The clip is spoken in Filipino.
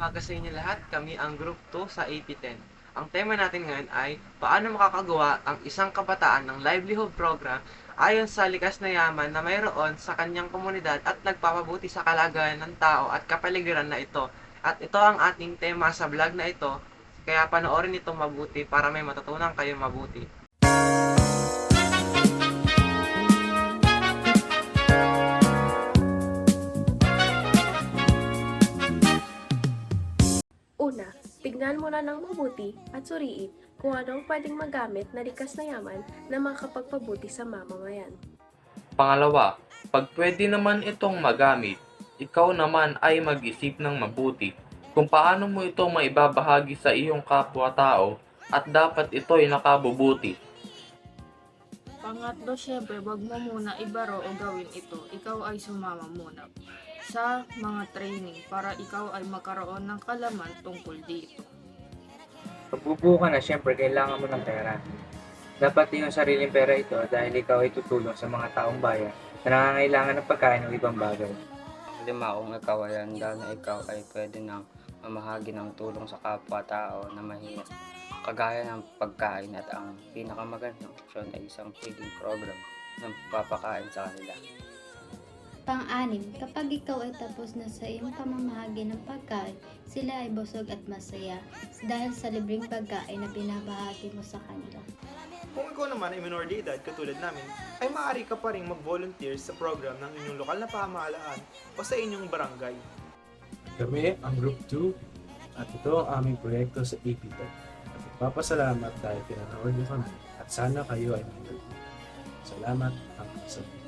Umaga sa inyo lahat, kami ang Group 2 sa AP10. Ang tema natin ngayon ay paano makakagawa ang isang kabataan ng livelihood program ayon sa likas na yaman na mayroon sa kanyang komunidad at nagpapabuti sa kalagayan ng tao at kapaligiran na ito. At ito ang ating tema sa vlog na ito, kaya panoorin ito mabuti para may matutunan kayong mabuti. Una, tignan mo na ng mabuti at suriin kung anong pwedeng magamit na likas na yaman na makapagpabuti sa mamamayan. Pangalawa, pag pwede naman itong magamit, ikaw naman ay mag-isip ng mabuti kung paano mo ito maibabahagi sa iyong kapwa-tao at dapat ito'y nakabubuti. Pangatlo, syempre, wag mo muna ibaro o gawin ito. Ikaw ay sumama muna sa mga training para ikaw ay magkaroon ng kalaman tungkol dito. Pag bubuo ka na, syempre, kailangan mo ng pera. Dapat yung sariling pera ito dahil ikaw ay tutulong sa mga taong bayan na nangangailangan ng pagkain o ibang bagay. Lima, kung ikaw ay handa na ikaw ay pwede nang mamahagi ng tulong sa kapwa-tao na mahirap. Kagaya ng pagkain at ang pinakamagandang opsyon ay isang feeding program ng papakain sa kanila. Pang-anim, kapag ikaw ay tapos na sa iyong pamamahagi ng pagkain, sila ay busog at masaya dahil sa libreng pagkain na binabahagi mo sa kanila. Kung ikaw naman ay minor de edad katulad namin, ay maaari ka pa rin mag-volunteer sa program ng inyong lokal na pamahalaan o sa inyong barangay. Kami ang Group 2 at ito ang aming proyekto sa AP10. Papasalamat dahil pinanood niyo kami at sana kayo ay nanood. Salamat ang kasama.